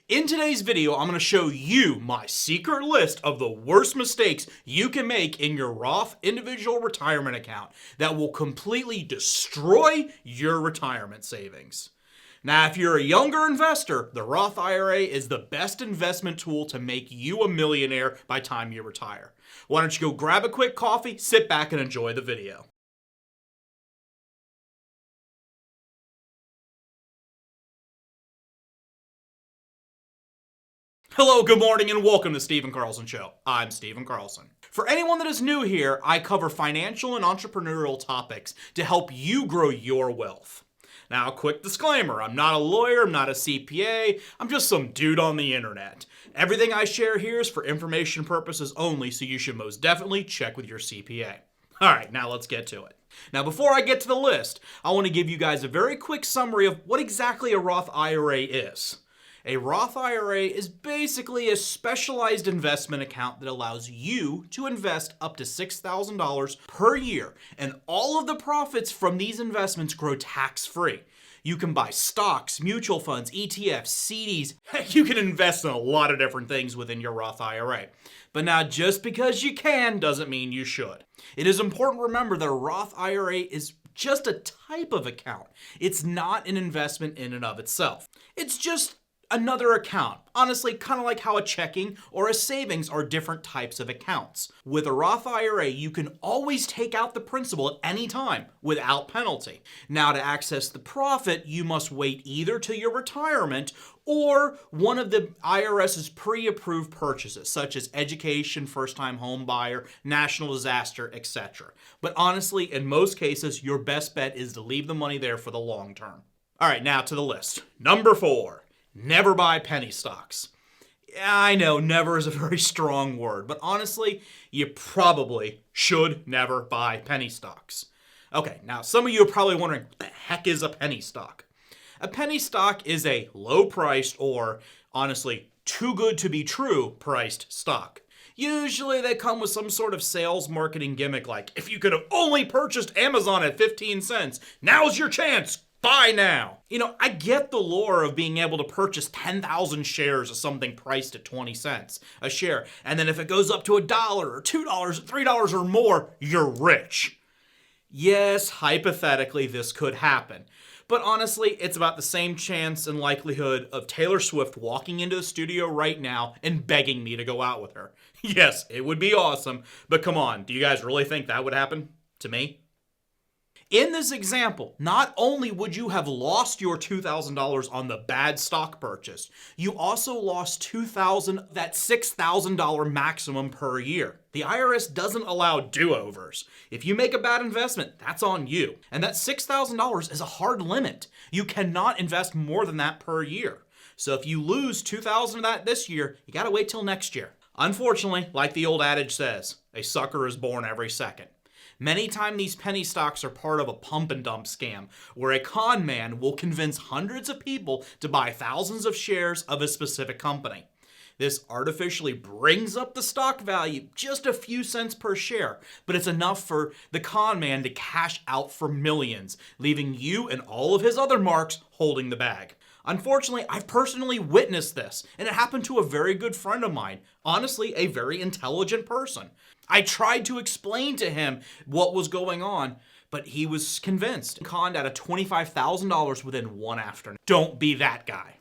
In today's video, I'm going to show you my secret list of the worst mistakes you can make in your Roth Individual Retirement Account that will completely destroy your retirement savings. Now, if you're a younger investor, the Roth IRA is the best investment tool to make you a millionaire by the time you retire. Why don't you go grab a quick coffee, sit back, and enjoy the video. Hello, good morning, and welcome to Stephen Carlson Show. I'm Stephen Carlson. For anyone that is new here, I cover financial and entrepreneurial topics to help you grow your wealth. Now, a quick disclaimer, I'm not a lawyer, I'm not a CPA, I'm just some dude on the internet. Everything I share here is for information purposes only, so you should most definitely check with your CPA. Alright, now let's get to it. Now, before I get to the list, I want to give you guys a very quick summary of what exactly a Roth IRA is. A Roth IRA is basically a specialized investment account that allows you to invest up to $6,000 per year, and all of the profits from these investments grow tax-free. You can buy stocks, mutual funds, ETFs, CDs. Heck, you can invest in a lot of different things within your Roth IRA. But now, just because you can doesn't mean you should. It is important to remember that a Roth IRA is just a type of account. It's not an investment in and of itself. It's just another account. Honestly, kind of like how a checking or a savings are different types of accounts. With a Roth IRA, you can always take out the principal at any time without penalty. Now, to access the profit, you must wait either to your retirement or one of the IRS's pre-approved purchases, such as education, first-time home buyer, national disaster, etc. But honestly, in most cases, your best bet is to leave the money there for the long term. All right, now to the list. Number 4. Never buy penny stocks. I know never is a very strong word, but honestly, you probably should never buy penny stocks. Okay, now some of you are probably wondering, what the heck is a penny stock? A penny stock is a low-priced or, honestly, too good to be true priced stock. Usually they come with some sort of sales marketing gimmick like, if you could have only purchased Amazon at 15 cents, now's your chance. Buy now. You know, I get the lure of being able to purchase 10,000 shares of something priced at 20 cents a share. And then if it goes up to $1 or $2 or $3 or more, you're rich. Yes, hypothetically, this could happen. But honestly, it's about the same chance and likelihood of Taylor Swift walking into the studio right now and begging me to go out with her. Yes, it would be awesome, but come on, do you guys really think that would happen to me? In this example, not only would you have lost your $2,000 on the bad stock purchase, you also lost $2,000, that $6,000 maximum per year. The IRS doesn't allow do-overs. If you make a bad investment, that's on you. And that $6,000 is a hard limit. You cannot invest more than that per year. So if you lose $2,000 of that this year, you gotta wait till next year. Unfortunately, like the old adage says, a sucker is born every second. Many times these penny stocks are part of a pump and dump scam where a con man will convince hundreds of people to buy thousands of shares of a specific company. This artificially brings up the stock value just a few cents per share, but it's enough for the con man to cash out for millions, leaving you and all of his other marks holding the bag. Unfortunately, I've personally witnessed this, and it happened to a very good friend of mine. Honestly, a very intelligent person. I tried to explain to him what was going on, but he was convinced. Conned out of $25,000 within one afternoon. Don't be that guy.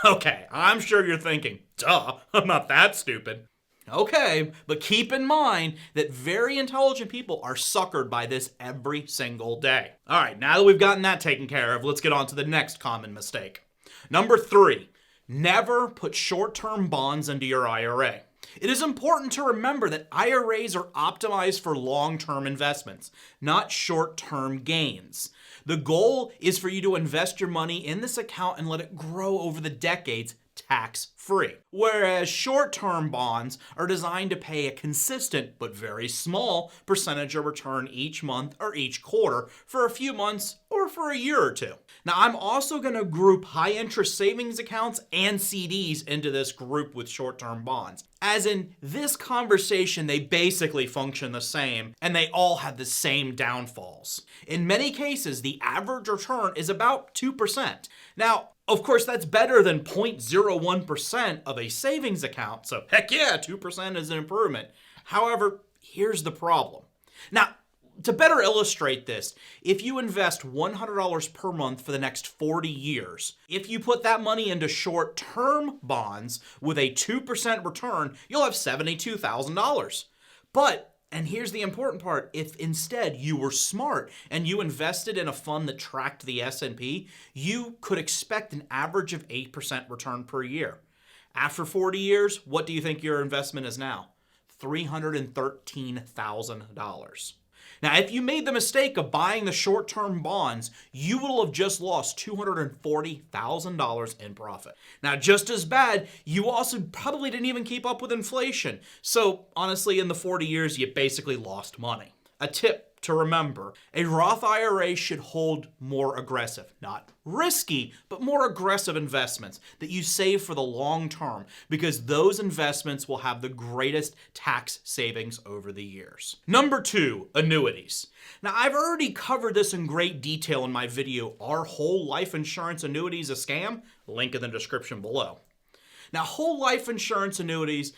Okay, I'm sure you're thinking, duh, I'm not that stupid. Okay, but keep in mind that very intelligent people are suckered by this every single day. All right, now that we've gotten that taken care of, let's get on to the next common mistake. Number 3, never put short-term bonds into your IRA. It is important to remember that IRAs are optimized for long-term investments, not short-term gains. The goal is for you to invest your money in this account and let it grow over the decades tax-free. Whereas short-term bonds are designed to pay a consistent but very small percentage of return each month or each quarter for a few months or for a year or two. Now, I'm also going to group high-interest savings accounts and CDs into this group with short-term bonds. As in, this conversation, they basically function the same, and they all have the same downfalls. In many cases, the average return is about 2%. Now, Of course, that's better than 0.01% of a savings account, so heck yeah, 2% is an improvement. However, here's the problem. Now, to better illustrate this, if you invest $100 per month for the next 40 years, if you put that money into short-term bonds with a 2% return, you'll have $72,000. But, and here's the important part, if instead you were smart and you invested in a fund that tracked the S&P, you could expect an average of 8% return per year. After 40 years, what do you think your investment is now? $313,000. Now, if you made the mistake of buying the short-term bonds, you will have just lost $240,000 in profit. Now, just as bad, you also probably didn't even keep up with inflation. So, honestly, in the 40 years, you basically lost money. A tip to remember, a Roth IRA should hold more aggressive, not risky, but more aggressive investments that you save for the long term, because those investments will have the greatest tax savings over the years. Number 2, annuities. Now, I've already covered this in great detail in my video, Are Whole Life Insurance Annuities a Scam? Link in the description below. Now, whole life insurance annuities,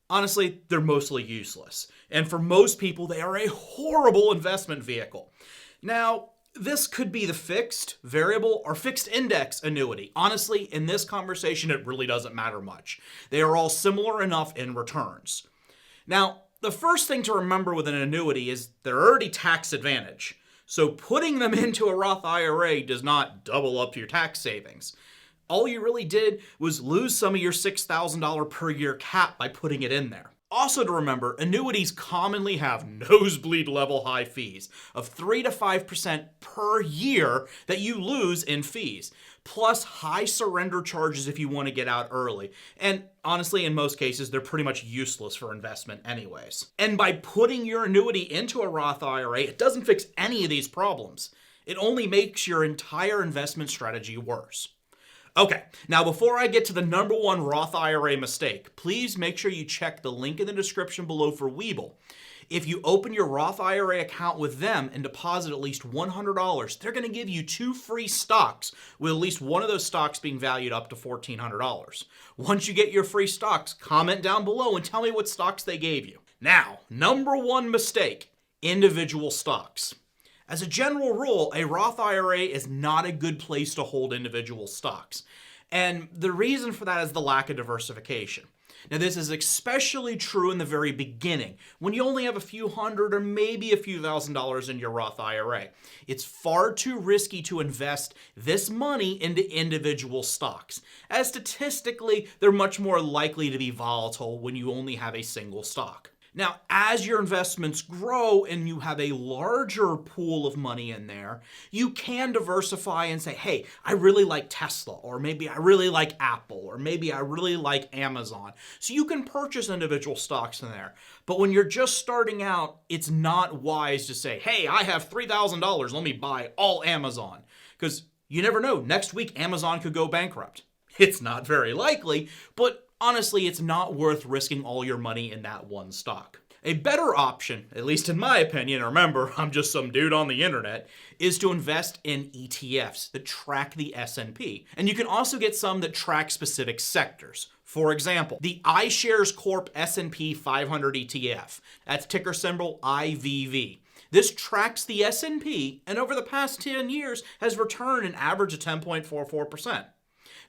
honestly, they're mostly useless. And for most people, they are a horrible investment vehicle. Now, this could be the fixed, variable, or fixed index annuity. Honestly, in this conversation, it really doesn't matter much. They are all similar enough in returns. Now, the first thing to remember with an annuity is they're already tax advantage. So putting them into a Roth IRA does not double up your tax savings. All you really did was lose some of your $6,000 per year cap by putting it in there. Also to remember, annuities commonly have nosebleed level high fees of 3 to 5% per year that you lose in fees, plus high surrender charges if you want to get out early. And honestly, in most cases, they're pretty much useless for investment anyways. And by putting your annuity into a Roth IRA, it doesn't fix any of these problems. It only makes your entire investment strategy worse. Okay, now before I get to the number 1 Roth IRA mistake, please make sure you check the link in the description below for Webull. If you open your Roth IRA account with them and deposit at least $100, they're going to give you 2 free stocks, with at least one of those stocks being valued up to $1,400. Once you get your free stocks, comment down below and tell me what stocks they gave you. Now, number 1 mistake, individual stocks. As a general rule, a Roth IRA is not a good place to hold individual stocks. And the reason for that is the lack of diversification. Now, this is especially true in the very beginning, when you only have a few hundred or maybe a few $1,000s in your Roth IRA. It's far too risky to invest this money into individual stocks, as statistically, they're much more likely to be volatile when you only have a single stock. Now, as your investments grow and you have a larger pool of money in there, you can diversify and say, hey, I really like Tesla, or maybe I really like Apple, or maybe I really like Amazon. So you can purchase individual stocks in there. But when you're just starting out, it's not wise to say, hey, I have $3,000, let me buy all Amazon. Because you never know, next week Amazon could go bankrupt. It's not very likely, but honestly, it's not worth risking all your money in that one stock. A better option, at least in my opinion, remember, I'm just some dude on the internet, is to invest in ETFs that track the S&P. And you can also get some that track specific sectors. For example, the iShares Corp S&P 500 ETF. That's ticker symbol IVV. This tracks the S&P, and over the past 10 years has returned an average of 10.44%.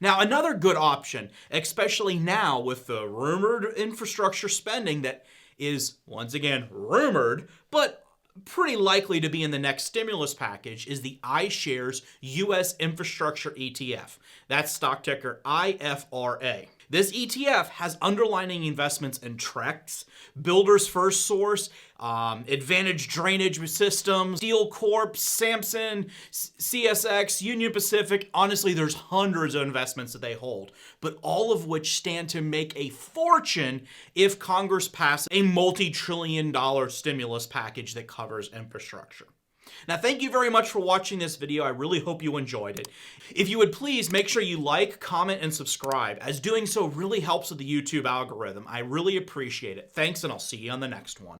Now, another good option, especially now with the rumored infrastructure spending that is, once again, rumored, but pretty likely to be in the next stimulus package, is the iShares US Infrastructure ETF. That's stock ticker IFRA. This ETF has underlying investments in Trex, Builders First Source, Advantage Drainage Systems, Steel Corp, Samson, CSX, Union Pacific. Honestly, there's hundreds of investments that they hold, but all of which stand to make a fortune if Congress passes a multi-trillion-dollar stimulus package that covers infrastructure. Now, thank you very much for watching this video. I really hope you enjoyed it. If you would please make sure you like, comment, and subscribe, as doing so really helps with the YouTube algorithm. I really appreciate it. Thanks, and I'll see you on the next one.